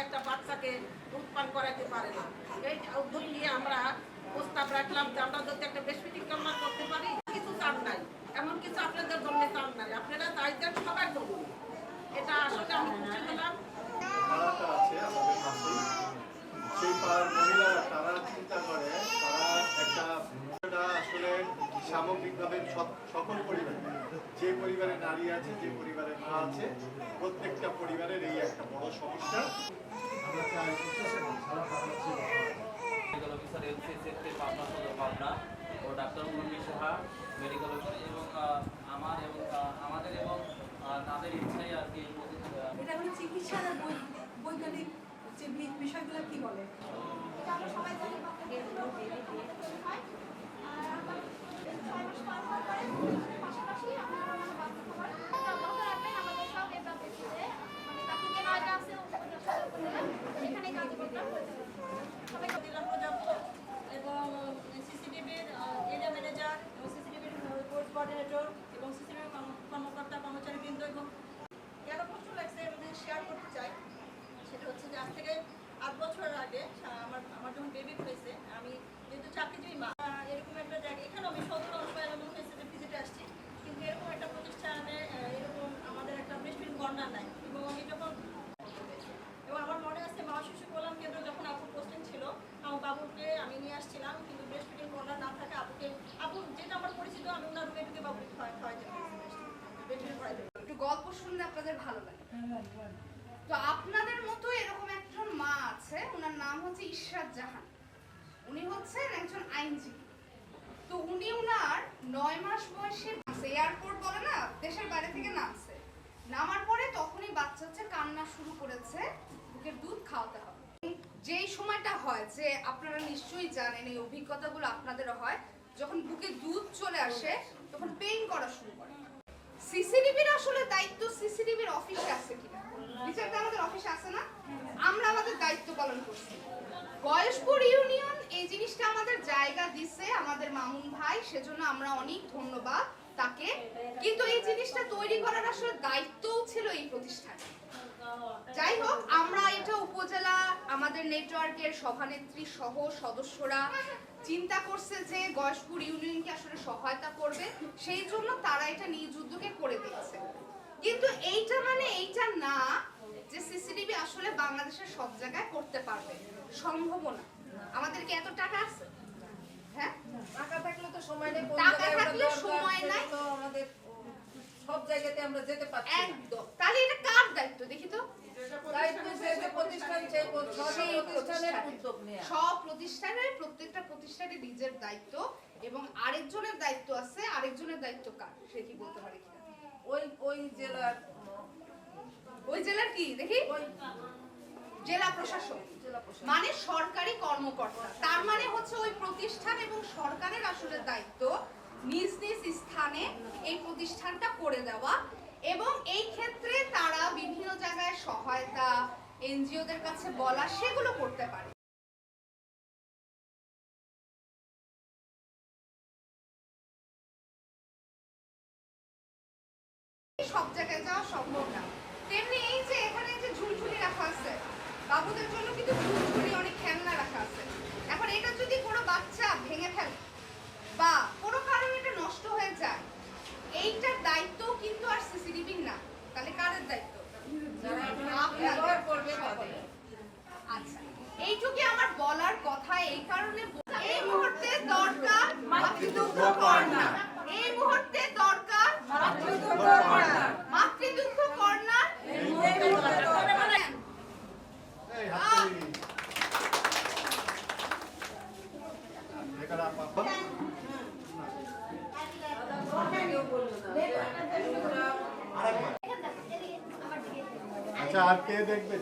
একটা বাচ্চাকে উৎপাদন করাতে পারে না। এই উদ্যোগ নিয়ে আমরা প্রস্তাব রাখলাম যে আমরা যদি একটা বেসপিটিং কামনা করতে পারি। কিছু চান নাই, এমন কিছু আপনাদের জন্য চান নাই, আপনারা চাইছেন সবাই করুন। এটা আসলে আমি খুশি হলাম। সেই মহিলারা তারা চিন্তা করে তারা আসলে সামগ্রিকভাবে সকল পরিবার, যে পরিবারে নারী আছে, যে পরিবারে মা আছে, প্রত্যেকটা পরিবারের এই একটা বড় সমস্যা। আমরা চাই মেডিকেল অফিসার এলসিএসএফ পাবনা সদর পাবনা ও ডাক্তার মুরলী সাহা মেডিকেল অফিসার এবং আমার এবং আমাদের এবং তাদের ইচ্ছাই আর কি এটা হলো চিকিৎসার বৈজ্ঞানিক যে বিষয়গুলো কি বলে আমরা সবাই জানি পাশাপাশি আমাদের সব বাকিকে 9টা আছে এখানে কাজ করতাম সবাইকে দিলাম এবং সিসিটিভির এরিয়া ম্যানেজার এবং সিসিটিভির কোর্স কোঅর্ডিনেটর এবং সিসিটিভির কর্মকর্তা কর্মচারীবৃন্দ এবং কেন কষ্ট লাগছে আমাদের শেয়ার করতে চাই। সেটা হচ্ছে যে আজ থেকে 8 বছর আগে আমার যখন বেবি হয়েছে, আমি যেহেতু চাকরিজীবী মা, এরকম একটা জায়গায় এখানেও আমি 17 অংশ এমন হয়েছে যে ভিজিটে আসছি, কিন্তু এরকম একটা প্রতিষ্ঠানে এরকম আমাদের একটা ব্রেস্টফিডিং কর্নার নাই। এবং আমি যখন এবং আমার মনে আছে মা শিশু কল্যাণ কেন্দ্র যখন আপুর পোস্টিং ছিল, আমার বাবুকে আমি নিয়ে আসছিলাম, কিন্তু ব্রেস্টফিডিং কর্নার না থাকে আপু যেটা আমার পরিচিত, আমি ওনার রুমে ঢুকে বাবুকে খাওয়াইতে একটু গল্প শুনলে আপনাদের ভালো লাগে। তো আপনাদের মতো এরকম একজন মা আছে, ওনার নাম হচ্ছে ইশরাত জাহান। উনি হচ্ছেন একজন আইনজীবী। তো উনি ওনার 9 মাস বয়সে এয়ারপোর্ট বলে না, দেশের বাইরে থেকে নামছে। নামার পরে তখনই বাচ্চা হচ্ছে কান্না শুরু করেছে, বুকের দুধ খাওয়াতে হবে। যেই সময়টা হয় যে আপনারা নিশ্চয়ই জানেন, এই অভিজ্ঞতাগুলো আপনাদেরও হয়, যখন বুকে দুধ চলে আসে তখন পেইন করা শুরু করে। সিসিটিভির আসলে দায়িত্ব সিসিটিভির অফিসে আছে কিনা, বিচারটা আমাদের অফিসে আছে না, আমরা আমাদের দায়িত্ব পালন করছি। গয়েশপুর ইউনিয়ন এই জিনিসটা আমাদের জায়গা দিছে আমাদের মামুন ভাই, সেজন্য আমরা অনেক ধন্যবাদ তাকে। কিন্তু এই জিনিসটা তৈরি করার আসলে দায়িত্বও ছিল এই প্রতিষ্ঠানে। যাই হোক, আমরা এটা উপজেলা আমাদের নেটওয়ার্কের সভানেত্রী সহ সদস্যরা চিন্তা করছে যে গয়েশপুর ইউনিয়নকে আসলে সহায়তা করবে, সেই জন্য তারা এটা নিজ উদ্যোগে করে দিয়েছে। কিন্তু এইটা না যে সিসিটিভি আসলে বাংলাদেশের সব জায়গায় করতে পারবে, সম্ভব না। আমাদেরকে এত টাকা আছে? হ্যাঁ, টাকা থাকলে তো সময় নেই, টাকা থাকলে সময় নাই, তো আমাদের সব জায়গাতে আমরা যেতে পারছি একদম। তাহলে এটা কার দায়িত্ব দেখি তো? সব প্রতিষ্ঠানের প্রত্যেকটা প্রতিষ্ঠানের নিজের দায়িত্ব এবং আরেকজনের দায়িত্ব আছে। আরেকজনের দায়িত্ব কার সে কি বলতে পারে কিনা? ওই জেলার কি দেখি, জেলা প্রশাসক মানে সরকারি কর্মকর্তা। তার মানে হচ্ছে ওই প্রতিষ্ঠান এবং সরকারের আসলে দায়িত্ব নিজ নিজ স্থানে এই প্রতিষ্ঠানটা করে দেওয়া, এবং এই ক্ষেত্রে তারা বিভিন্ন জায়গায় সহায়তা এনজিওদের কাছে বলা, সেগুলো করতে পারে। সব জায়গায় যাওয়া সম্ভব না। তেমনি এই যে এখানে যে ঝুলঝুলি রাখা আছে, বাবুদের জন্য কিন্তু ঝুলঝুলি অনেক খেলনা রাখা আছে। এখন এটা যদি কোনো বাচ্চা ভেঙে ফেলে বা কোনো কারণে এটা নষ্ট হয়ে যায়, এইটার দায়িত্ব কিন্তু আর সিসিটিভির না, তাহলে কারের দায়িত্ব? আচ্ছা, এইটুকু আমার বলার কথা। এই কারণে এই মুহূর্তে দরকার মাতৃদুগ্ধ কর্নার, এই মুহূর্তে দরকার মাতৃদুগ্ধ কর্নার, মাতৃদুগ্ধ কর্নার। আচ্ছা, আর কে দেখবে?